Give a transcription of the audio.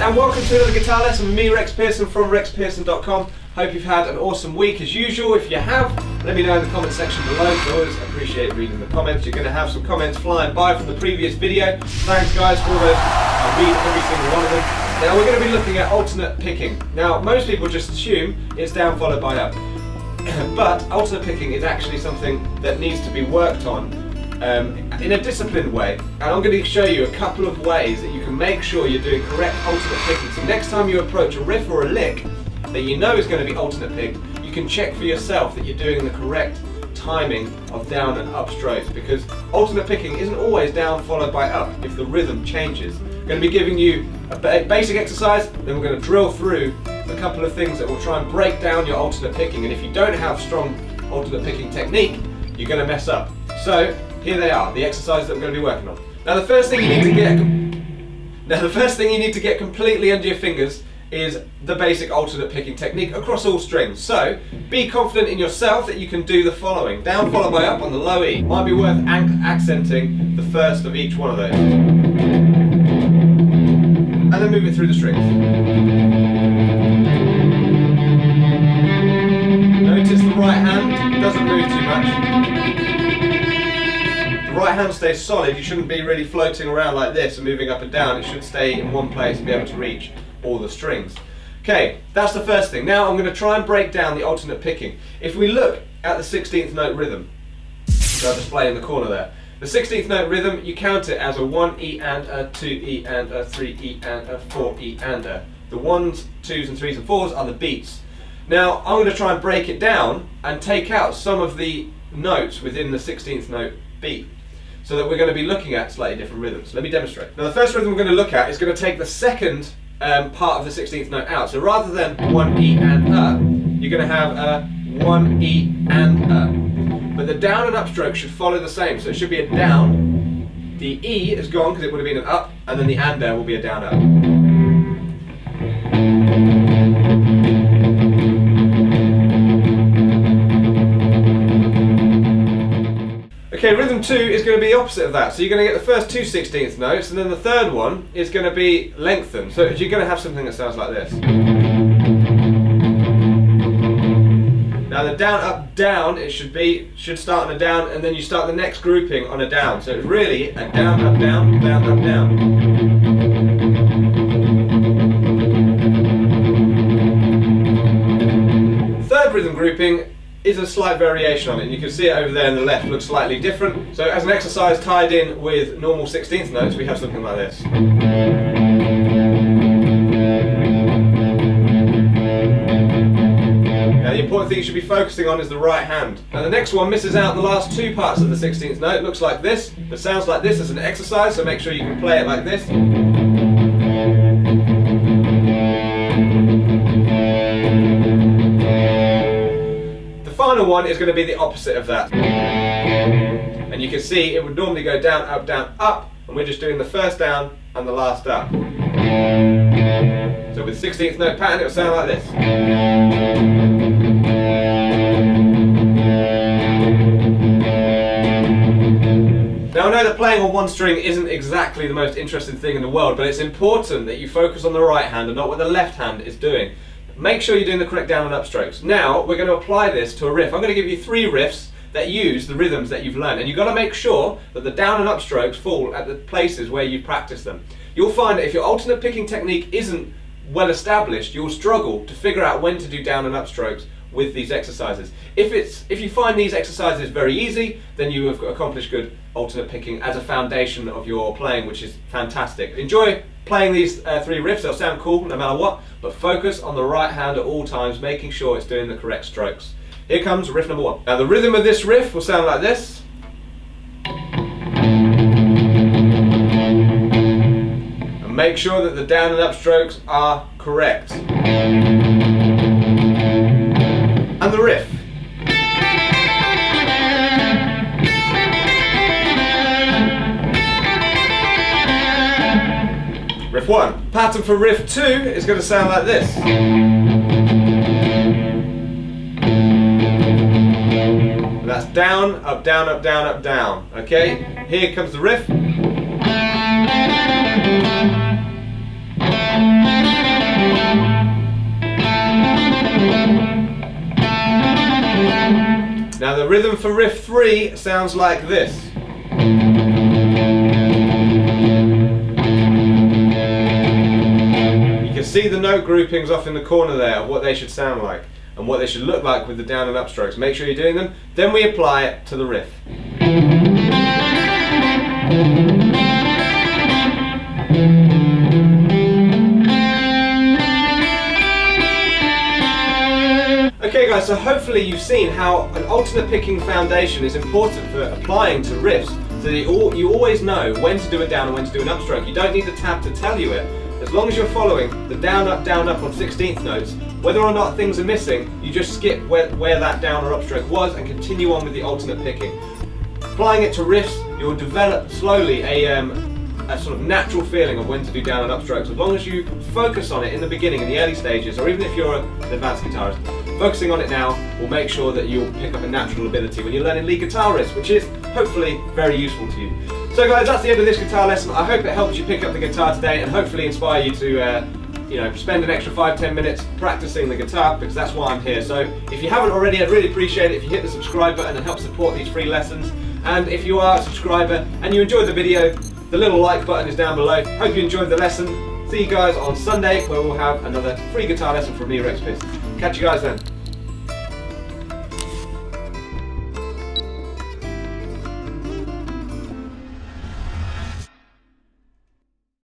and welcome to another guitar lesson with me, Rex Pearson from rexpearson.com. Hope you've had an awesome week as usual. If you have, let me know in the comment section below. I always appreciate reading the comments. You're going to have some comments flying by from the previous video. Thanks guys for all those. I read every single one of them. Now we're going to be looking at alternate picking. Now most people just assume it's down followed by up. But alternate picking is actually something that needs to be worked on in a disciplined way, and I'm going to show you a couple of ways that you can make sure you're doing correct alternate picking. So next time you approach a riff or a lick that you know is going to be alternate picked, you can check for yourself that you're doing the correct timing of down and up strokes, because alternate picking isn't always down followed by up if the rhythm changes. I'm going to be giving you a basic exercise, then we're going to drill through a couple of things that will try and break down your alternate picking, and if you don't have strong alternate picking technique, you're going to mess up. So here they are, the exercises that we're going to be working on. Now the first thing you need to get completely under your fingers is the basic alternate picking technique across all strings. So be confident in yourself that you can do the following: down followed by up on the low E. Might be worth accenting the first of each one of those, and then move it through the strings. Notice the right hand doesn't move too much. Right hand stays solid. You shouldn't be really floating around like this and moving up and down. It should stay in one place and be able to reach all the strings. Okay, that's the first thing. Now I'm going to try and break down the alternate picking. If we look at the 16th note rhythm, which I'll display in the corner there, the 16th note rhythm, you count it as a 1E and a 2E and a 3E and a 4E and a. The 1s, 2s and 3s and 4s are the beats. Now I'm going to try and break it down and take out some of the notes within the 16th note beat, so that we're going to be looking at slightly different rhythms. Let me demonstrate. Now the first rhythm we're going to look at is going to take the second part of the 16th note out. So rather than 1E and a, you're going to have a 1E and a. But the down and up stroke should follow the same. So it should be a down, the E is gone because it would have been an up, and then the and will be a down up. Okay, rhythm 2 is going to be the opposite of that. So you're going to get the first two 16th notes, and then the third one is going to be lengthened. So you're going to have something that sounds like this. Now the down, up, down, it should start on a down, and then you start the next grouping on a down. So it's really a down, up, down, down, up, down. Third rhythm grouping is a slight variation on it, and you can see it over there on the left, looks slightly different. So as an exercise tied in with normal 16th notes, we have something like this. Now the important thing you should be focusing on is the right hand. Now the next one misses out the last two parts of the 16th note. It looks like this, but sounds like this as an exercise, so make sure you can play it like this. The final one is going to be the opposite of that, and you can see it would normally go down, up, and we're just doing the first down and the last up. So with 16th note pattern it will sound like this. Now I know that playing on one string isn't exactly the most interesting thing in the world, but it's important that you focus on the right hand and not what the left hand is doing. Make sure you're doing the correct down and up strokes. Now we're going to apply this to a riff. I'm going to give you 3 riffs that use the rhythms that you've learned, and you've got to make sure that the down and up strokes fall at the places where you practice them. You'll find that if your alternate picking technique isn't well established, you'll struggle to figure out when to do down and up strokes with these exercises. If you find these exercises very easy, then you have accomplished good alternate picking as a foundation of your playing, which is fantastic. Enjoy playing these 3 riffs. They'll sound cool no matter what, but focus on the right hand at all times, making sure it's doing the correct strokes. Here comes riff number 1. Now the rhythm of this riff will sound like this. And make sure that the down and up strokes are correct. And the riff. Riff 1. Pattern for riff 2 is going to sound like this. And that's down, up, down, up, down, up, down. Okay? Here comes the riff. The rhythm for riff 3 sounds like this. You can see the note groupings off in the corner there of what they should sound like and what they should look like with the down and up strokes. Make sure you're doing them. Then we apply it to the riff. Okay guys, so hopefully you've seen how an alternate picking foundation is important for applying to riffs, so that you always know when to do a down and when to do an upstroke. You don't need the tab to tell you it. As long as you're following the down up on 16th notes, whether or not things are missing, you just skip where that down or upstroke was and continue on with the alternate picking. Applying it to riffs, you'll develop slowly a sort of natural feeling of when to do down and upstrokes. As long as you focus on it in the beginning, in the early stages, or even if you're an advanced guitarist, focusing on it now will make sure that you'll pick up a natural ability when you're learning lead guitar riffs, which is hopefully very useful to you. So guys, that's the end of this guitar lesson. I hope it helps you pick up the guitar today and hopefully inspire you to spend an extra 5-10 minutes practicing the guitar, because that's why I'm here. So if you haven't already, I'd really appreciate it if you hit the subscribe button and help support these free lessons. And if you are a subscriber and you enjoyed the video, the little like button is down below. Hope you enjoyed the lesson. See you guys on Sunday, where we'll have another free guitar lesson from me, Rex Pearson. Catch you guys then.